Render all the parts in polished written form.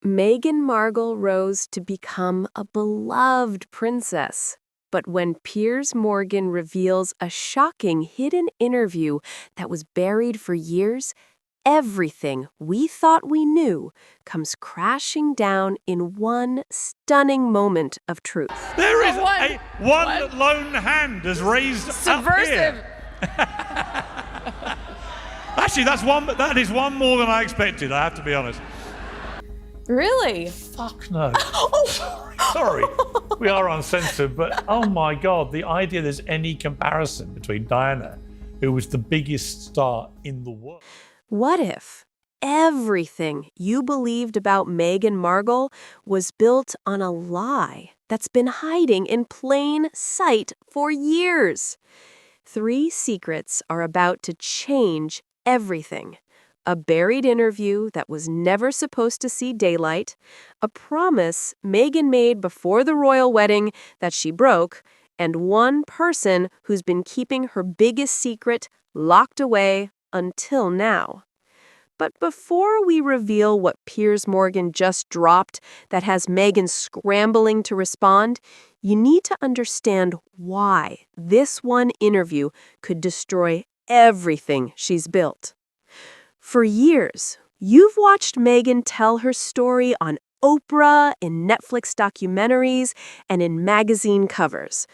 Meghan Markle rose to become a beloved princess. But when Piers Morgan reveals a shocking hidden interview that was buried for years, everything we thought we knew comes crashing down in one stunning moment of truth. There is one lone hand has raised subversive. Up here. Actually, that is one more than I expected, I have to be honest. Really? Fuck no. Sorry. We are uncensored, but oh my God, the idea there's any comparison between Diana, who was the biggest star in the world. What if everything you believed about Meghan Markle was built on a lie that's been hiding in plain sight for years? 3 secrets are about to change everything. A buried interview that was never supposed to see daylight, a promise Meghan made before the royal wedding that she broke, and one person who's been keeping her biggest secret locked away until now. But before we reveal what Piers Morgan just dropped that has Meghan scrambling to respond, you need to understand why this one interview could destroy everything she's built. For years, you've watched Meghan tell her story on Oprah, in Netflix documentaries, and in magazine covers.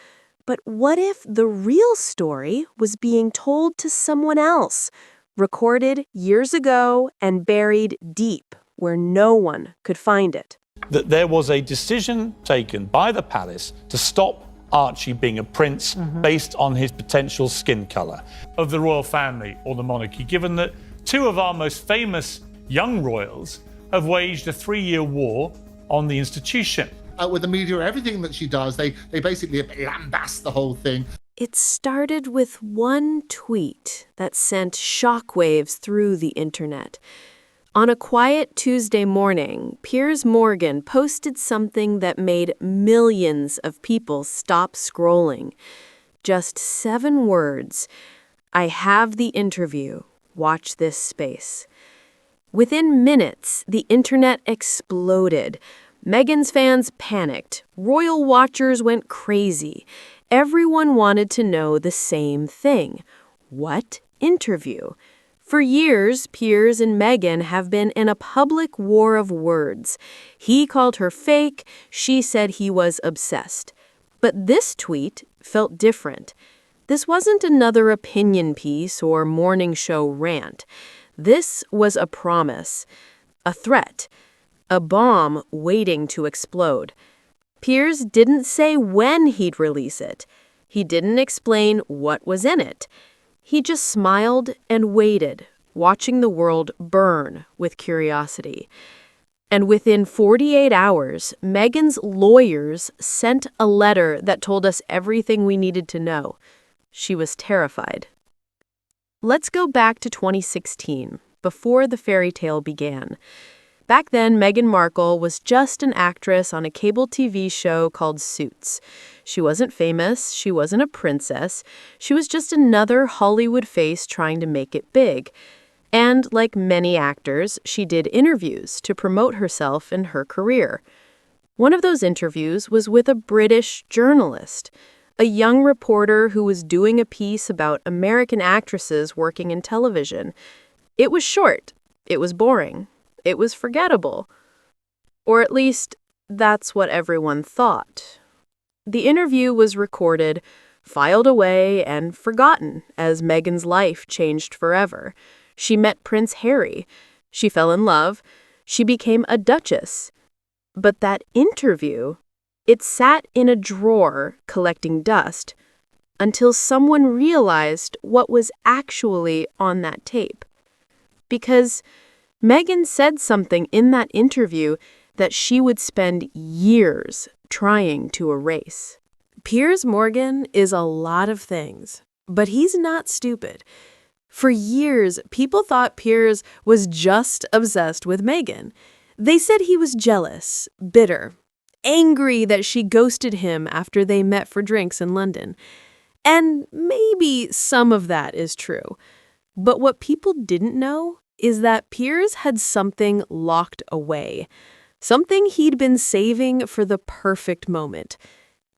But what if the real story was being told to someone else, recorded years ago and buried deep where no one could find it? That there was a decision taken by the palace to stop Archie being a prince based on his potential skin colour of the royal family or the monarchy, given that 2 of our most famous young royals have waged a 3-year war on the institution. With the media, everything that she does, they basically lambast the whole thing. It started with one tweet that sent shockwaves through the internet. On a quiet Tuesday morning, Piers Morgan posted something that made millions of people stop scrolling. Just 7 words. "I have the interview. Watch this space." Within minutes, the internet exploded. Meghan's fans panicked. Royal watchers went crazy. Everyone wanted to know the same thing. What interview? For years, Piers and Meghan have been in a public war of words. He called her fake. She said he was obsessed. But this tweet felt different. This wasn't another opinion piece or morning show rant. This was a promise, a threat, a bomb waiting to explode. Piers didn't say when he'd release it. He didn't explain what was in it. He just smiled and waited, watching the world burn with curiosity. And within 48 hours, Meghan's lawyers sent a letter that told us everything we needed to know. She was terrified. Let's go back to 2016, before the fairy tale began. Back then, Meghan Markle was just an actress on a cable TV show called Suits. She wasn't famous, she wasn't a princess, she was just another Hollywood face trying to make it big. And like many actors, she did interviews to promote herself and her career. One of those interviews was with a British journalist, a young reporter who was doing a piece about American actresses working in television. It was short, it was boring, it was forgettable. Or at least, that's what everyone thought. The interview was recorded, filed away, and forgotten as Meghan's life changed forever. She met Prince Harry. She fell in love. She became a duchess. But that interview, it sat in a drawer collecting dust until someone realized what was actually on that tape. Because Meghan said something in that interview that she would spend years trying to erase. Piers Morgan is a lot of things, but he's not stupid. For years, people thought Piers was just obsessed with Meghan. They said he was jealous, bitter, angry that she ghosted him after they met for drinks in London. And maybe some of that is true. But what people didn't know is that Piers had something locked away, something he'd been saving for the perfect moment.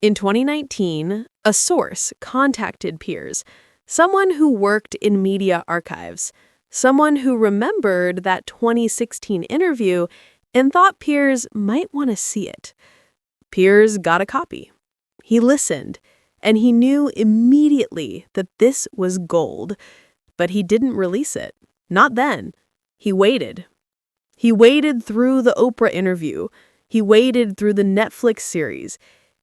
In 2019, a source contacted Piers, someone who worked in media archives, someone who remembered that 2016 interview and thought Piers might want to see it. Piers got a copy. He listened, and he knew immediately that this was gold. But he didn't release it. Not then. He waited. He waited through the Oprah interview. He waited through the Netflix series.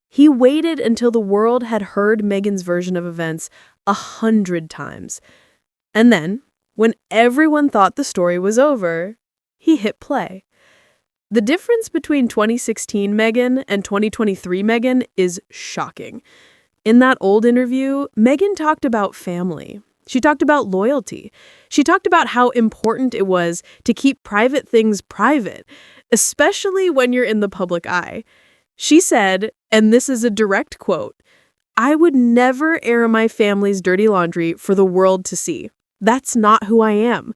He waited until the world had heard Meghan's version of events 100 times. And then, when everyone thought the story was over, he hit play. The difference between 2016 Meghan and 2023 Meghan is shocking. In that old interview, Meghan talked about family. She talked about loyalty. She talked about how important it was to keep private things private, especially when you're in the public eye. She said, and this is a direct quote, "I would never air my family's dirty laundry for the world to see. That's not who I am."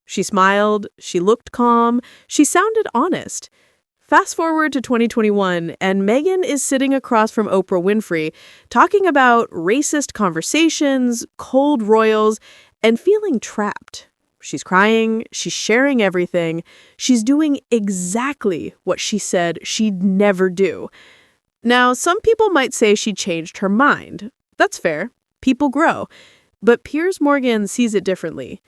She smiled, she looked calm, she sounded honest. Fast forward to 2021, and Meghan is sitting across from Oprah Winfrey talking about racist conversations, cold royals, and feeling trapped. She's crying, she's sharing everything, she's doing exactly what she said she'd never do. Now, some people might say she changed her mind. That's fair. People grow. But PiersMorgan sees it differently.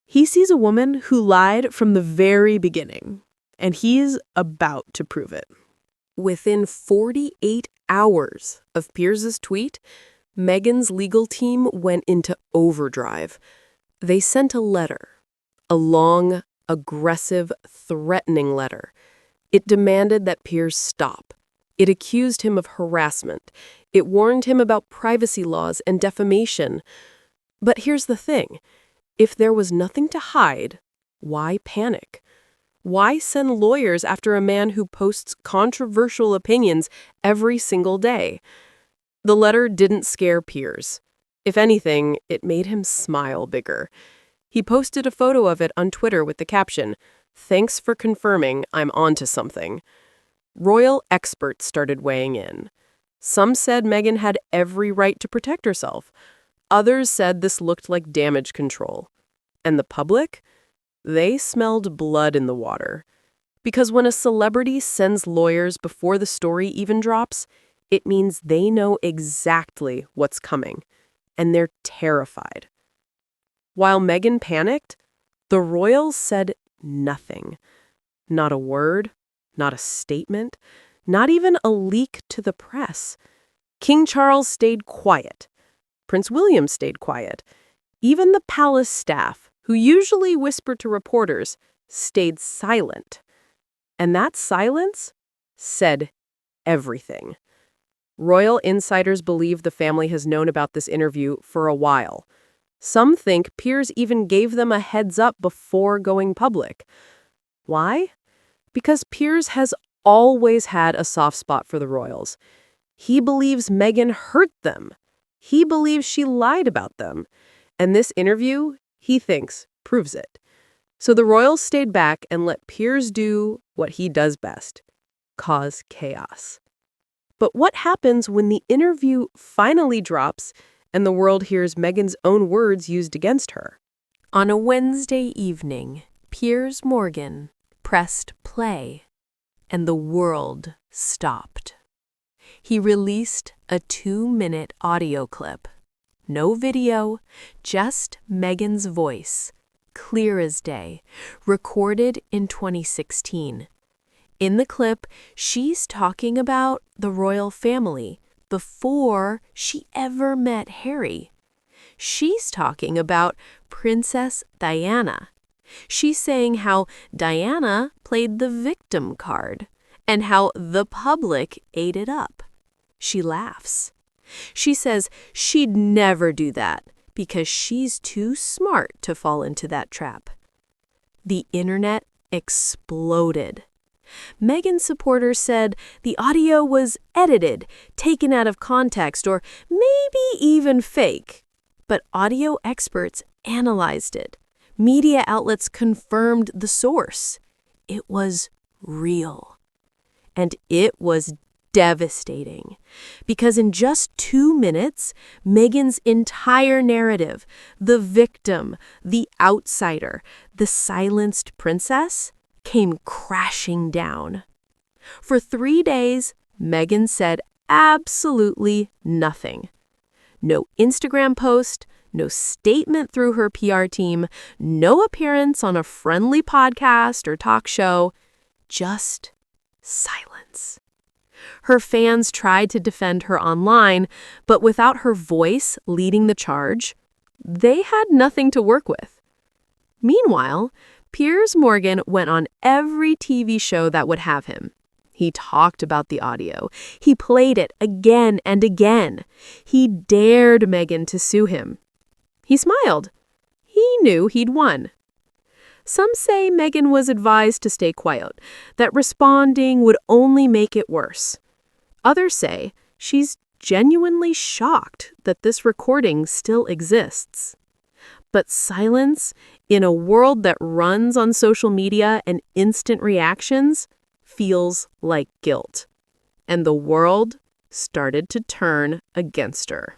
He sees a woman who lied from the very beginning, and he's about to prove it. Within 48 hours of Piers' tweet, Meghan's legal team went into overdrive. They sent a letter, a long, aggressive, threatening letter. It demanded that Piers stop. It accused him of harassment. It warned him about privacy laws and defamation. But here's the thing. If there was nothing to hide, why panic? Why send lawyers after a man who posts controversial opinions every single day? The letter didn't scare Piers. If anything, it made him smile bigger. He posted a photo of it on Twitter with the caption, "Thanks for confirming I'm onto something." Royal experts started weighing in. Some said Meghan had every right to protect herself. Others said this looked like damage control. And the public? They smelled blood in the water. Because when a celebrity sends lawyers before the story even drops, it means they know exactly what's coming. And they're terrified. While Meghan panicked, the royals said nothing. Not a word, not a statement, not even a leak to the press. King Charles stayed quiet. Prince William stayed quiet. Even the palace staff, who usually whisper to reporters, stayed silent. And that silence said everything. Royal insiders believe the family has known about this interview for a while. Some think Piers even gave them a heads up before going public. Why? Because Piers has always had a soft spot for the royals. He believes Meghan hurt them. He believes she lied about them. And this interview, he thinks, proves it. So the royals stayed back and let Piers do what he does best, cause chaos. But what happens when the interview finally drops and the world hears Meghan's own words used against her? On a Wednesday evening, PiersMorgan pressed play, and the world stopped. He released a 2-minute audio clip. No video, just Meghan's voice, clear as day, recorded in 2016. In the clip, she's talking about the royal family before she ever met Harry. She's talking about Princess Diana. She's saying how Diana played the victim card and how the public ate it up. She laughs. She says she'd never do that because she's too smart to fall into that trap. The internet exploded. Meghan supporters said the audio was edited, taken out of context, or maybe even fake. But audio experts analyzed it. Media outlets confirmed the source. It was real. And it was devastating. Because in just 2 minutes, Meghan's entire narrative, the victim, the outsider, the silenced princess, came crashing down. For 3 days, Meghan said absolutely nothing. No Instagram post, no statement through her PR team, no appearance on a friendly podcast or talk show, just silence. Her fans tried to defend her online, but without her voice leading the charge, they had nothing to work with. Meanwhile, PiersMorgan went on every TV show that would have him. He talked about the audio. He played it again and again. He dared Meghan to sue him. He smiled. He knew he'd won. Some say Meghan was advised to stay quiet, that responding would only make it worse. Others say she's genuinely shocked that this recording still exists. But silence, in a world that runs on social media and instant reactions, feels like guilt. And the world started to turn against her.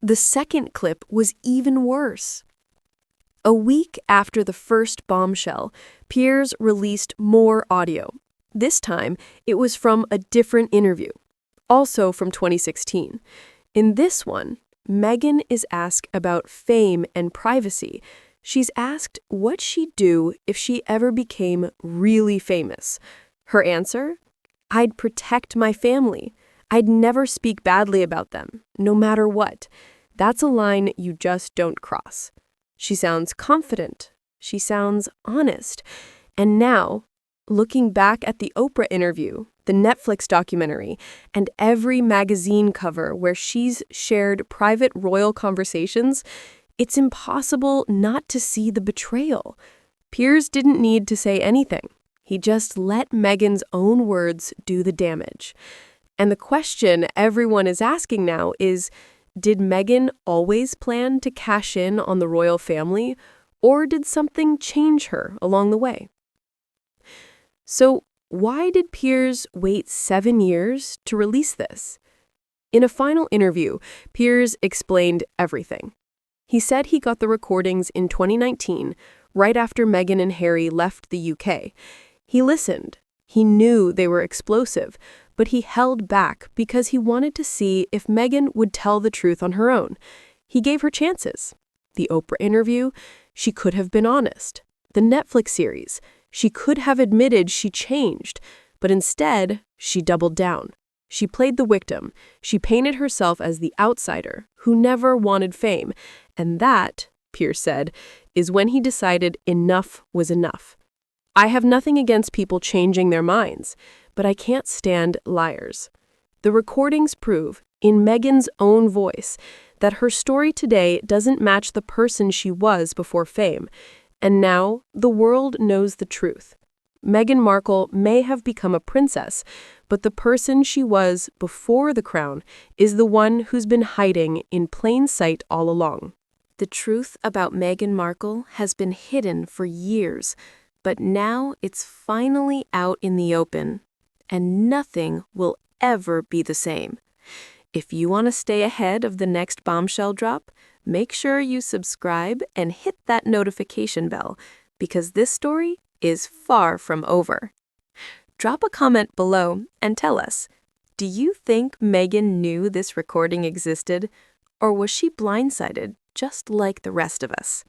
The second clip was even worse. A week after the first bombshell, Piers released more audio. This time, it was from a different interview, also from 2016. In this one, Meghan is asked about fame and privacy. She's asked what she'd do if she ever became really famous. Her answer? I'd protect my family. I'd never speak badly about them, no matter what. That's a line you just don't cross. She sounds confident. She sounds honest. And now, looking back at the Oprah interview, the Netflix documentary, and every magazine cover where she's shared private royal conversations, it's impossible not to see the betrayal. Piers didn't need to say anything. He just let Meghan's own words do the damage. And the question everyone is asking now is, did Meghan always plan to cash in on the royal family, or did something change her along the way? So, why did Piers wait 7 years to release this? In a final interview, Piers explained everything. He said he got the recordings in 2019, right after Meghan and Harry left the UK. He listened. He knew they were explosive, but he held back because he wanted to see if Meghan would tell the truth on her own. He gave her chances. The Oprah interview, she could have been honest. The Netflix series, she could have admitted she changed, but instead, she doubled down. She played the victim. She painted herself as the outsider who never wanted fame. And that, Piers said, is when he decided enough was enough. I have nothing against people changing their minds, but I can't stand liars. The recordings prove, in Meghan's own voice, that her story today doesn't match the person she was before fame. And now, the world knows the truth. Meghan Markle may have become a princess, but the person she was before the crown is the one who's been hiding in plain sight all along. The truth about Meghan Markle has been hidden for years, but now it's finally out in the open, and nothing will ever be the same. If you want to stay ahead of the next bombshell drop, make sure you subscribe and hit that notification bell, because this story is far from over. Drop a comment below and tell us, do you think Meghan knew this recording existed, or was she blindsided just like the rest of us?